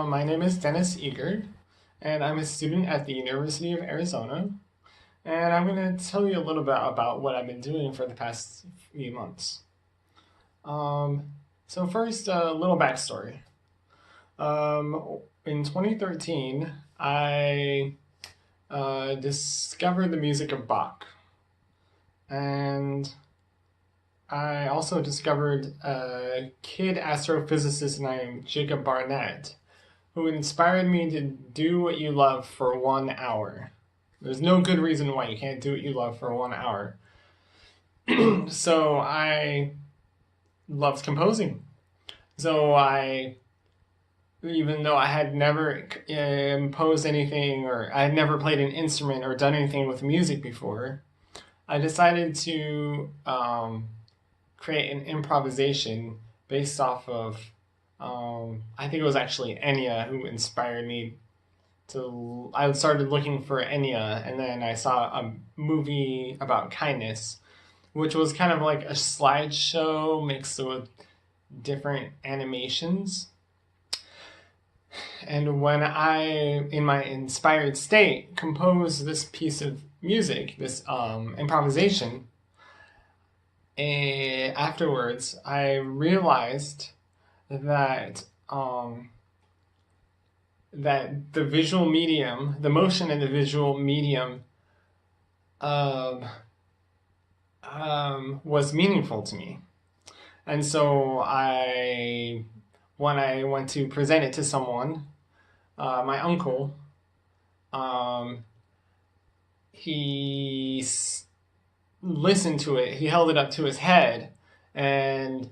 My name is Dennis Eager, and I'm a student at the University of Arizona. And I'm going to tell you a little bit about what I've been doing for the past few months. Um, first, a little backstory. In 2013, I discovered the music of Bach, and I also discovered a kid astrophysicist named Jacob Barnett, who inspired me to do what you love for 1 hour. There's no good reason why you can't do what you love for 1 hour. So I loved composing. Even though I had never imposed anything, or I had never played an instrument or done anything with music before, I decided to create an improvisation based off of, I think it was actually Enya who inspired me to. I started looking for Enya, and then I saw a movie about kindness, which was kind of like a slideshow mixed with different animations. And when I, in my inspired state, composed this piece of music, this improvisation, afterwards I realized that that the visual medium, the motion in the visual medium, was meaningful to me. And so when I went to present it to someone, my uncle, he listened to it, he held it up to his head, and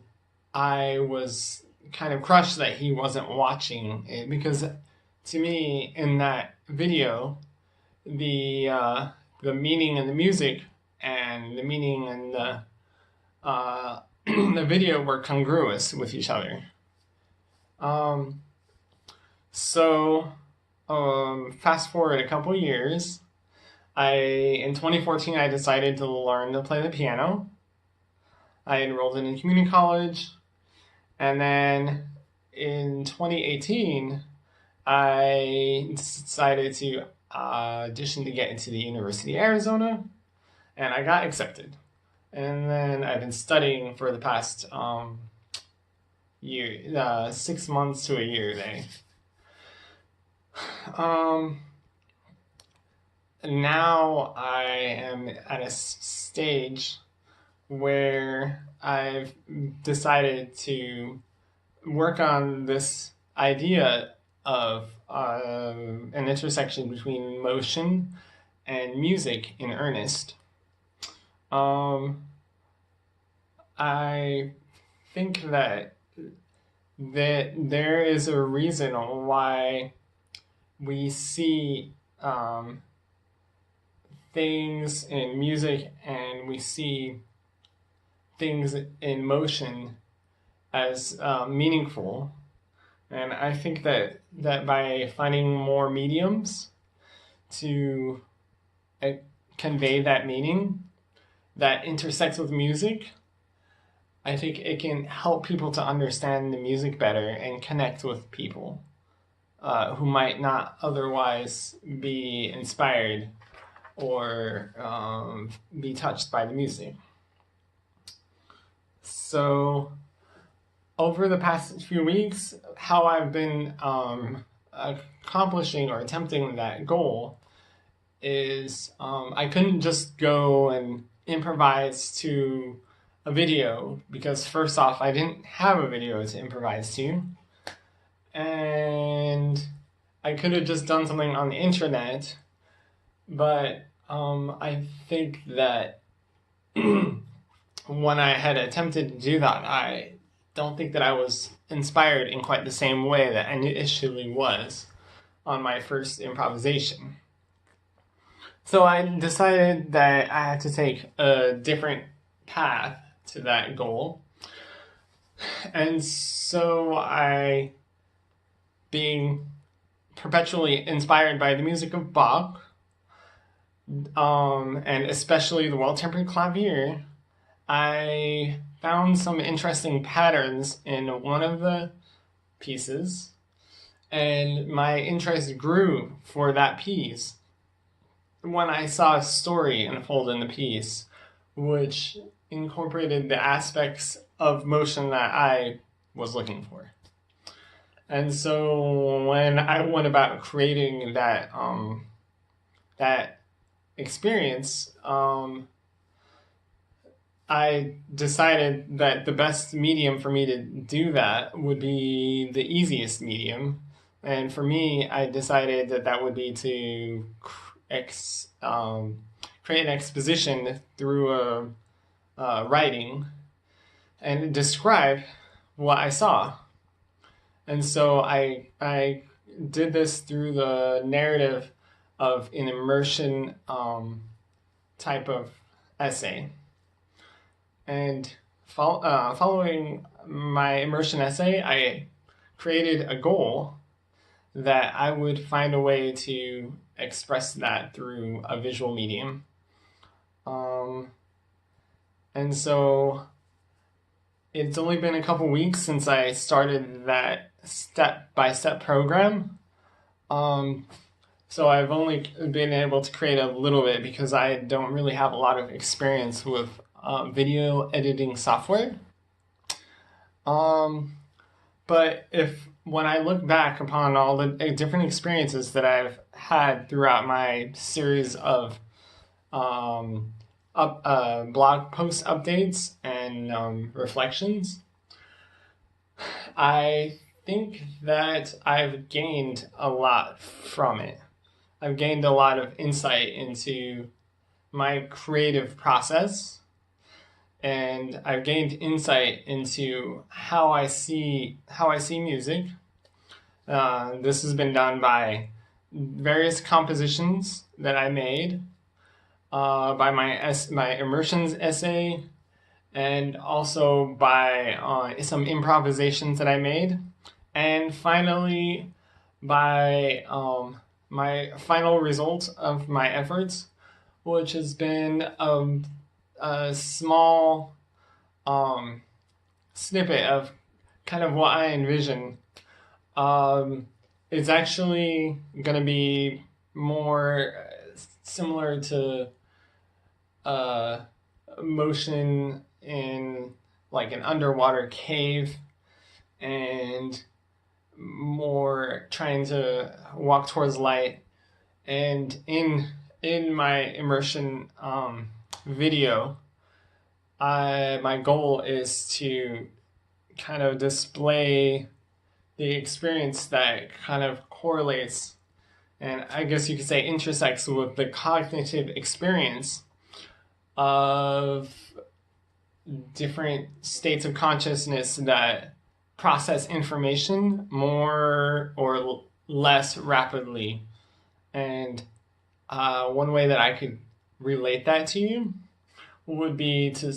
I was kind of crushed that he wasn't watching it, because to me, in that video, the meaning in the music and the meaning in the video were congruous with each other. Fast forward a couple years, in 2014 I decided to learn to play the piano. I enrolled in a community college, and then in 2018 I decided to audition to get into the University of Arizona, and I got accepted. And then I've been studying for the past year, 6 months to a year there. Now I am at a stage where I've decided to work on this idea of an intersection between motion and music in earnest. I think that there is a reason why we see things in music and we see things in motion as meaningful. And I think that by finding more mediums to convey that meaning that intersects with music, I think it can help people to understand the music better and connect with people who might not otherwise be inspired or be touched by the music. So, over the past few weeks, how I've been accomplishing or attempting that goal is I couldn't just go and improvise to a video, because first off, I didn't have a video to improvise to, and I could have just done something on the internet, but I think that when I had attempted to do that, I don't think that I was inspired in quite the same way that I initially was on my first improvisation. So I decided that I had to take a different path to that goal. And so I, being perpetually inspired by the music of Bach, and especially the Well-Tempered Clavier, I found some interesting patterns in one of the pieces, And my interest grew for that piece when I saw a story unfold in the piece, which incorporated the aspects of motion that I was looking for. And so when I went about creating that experience, I decided that the best medium for me to do that would be the easiest medium. And for me, I decided that that would be to create an exposition through writing and describe what I saw. And so I did this through the narrative of an immersion type of essay. And following my immersion essay, I created a goal that I would find a way to express that through a visual medium. And so it's only been a couple weeks since I started that step-by-step program. So I've only been able to create a little bit because I don't really have a lot of experience with video editing software. But when I look back upon all the different experiences that I've had throughout my series of blog post updates and reflections, I think that I've gained a lot from it. I've gained a lot of insight into my creative process, and I've gained insight into how I see music. This has been done by various compositions that I made, by my immersions essay, and also by some improvisations that I made, and finally by my final result of my efforts, which has been a small snippet of kind of what I envision. It's actually going to be more similar to motion in like an underwater cave, and more trying to walk towards light. And in my immersion video, my goal is to kind of display the experience that kind of correlates, and I guess you could say intersects, with the cognitive experience of different states of consciousness that process information more or less rapidly. And one way that I could relate that to you would be to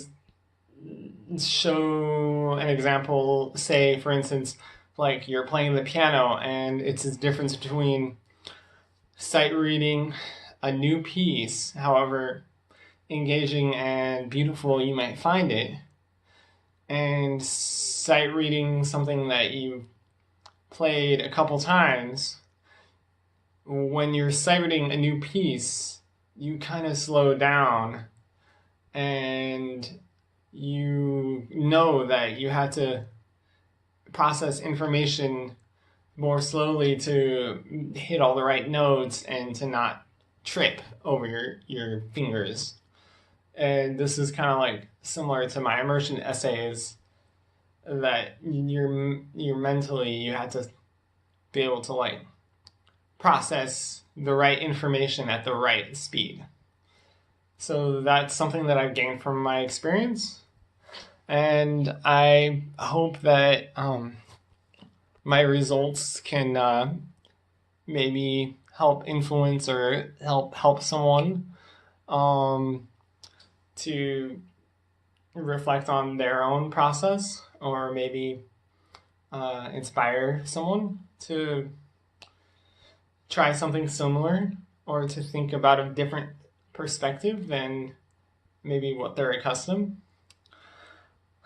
show an example. Say, for instance, like you're playing the piano, and it's the difference between sight reading a new piece, however engaging and beautiful you might find it, and sight reading something that you played a couple times. When you're sight reading a new piece, you kind of slow down, and you know that you have to process information more slowly to hit all the right notes and to not trip over your fingers. And this is kind of like similar to my immersion essays, that you're mentally, you have to be able to like process the right information at the right speed. So that's something that I've gained from my experience, and I hope that my results can maybe help influence or help someone to reflect on their own process, or maybe inspire someone to try something similar, or to think about a different perspective than maybe what they're accustomed.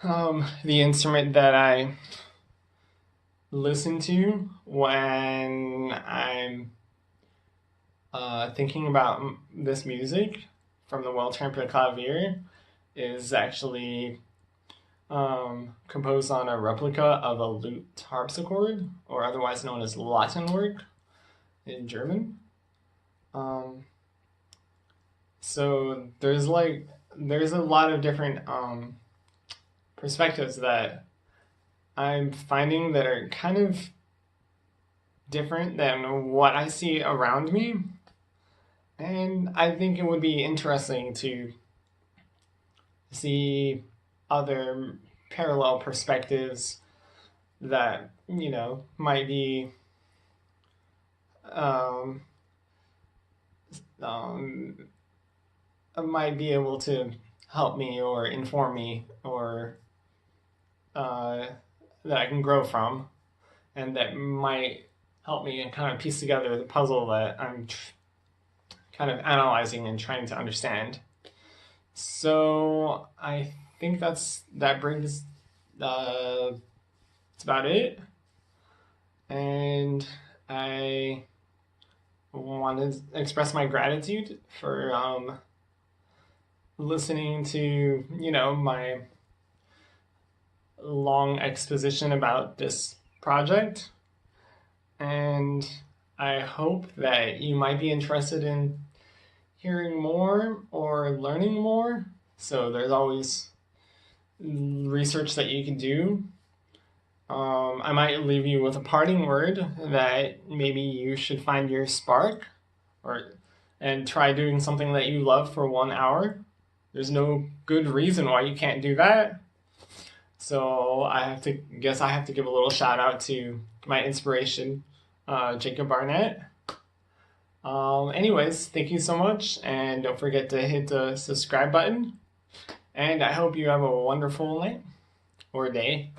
The instrument that I listen to when I'm thinking about this music from the Well-Tempered Clavier is actually composed on a replica of a lute harpsichord, or otherwise known as Lattenwerk in German. So there's a lot of different perspectives that I'm finding that are kind of different than what I see around me. And I think it would be interesting to see other parallel perspectives that, might be um, um, might be able to help me or inform me, or that I can grow from, and that might help me kind of piece together the puzzle that I'm kind of analyzing and trying to understand. So I think that brings that's about it, and I want to express my gratitude for listening to my long exposition about this project, and I hope that you might be interested in hearing more or learning more. So there's always research that you can do. I might leave you with a parting word that maybe you should find your spark, and try doing something that you love for 1 hour. There's no good reason why you can't do that. So I have to give a little shout out to my inspiration, Jacob Barnett. Anyways, thank you so much, and don't forget to hit the subscribe button. And I hope you have a wonderful night or day.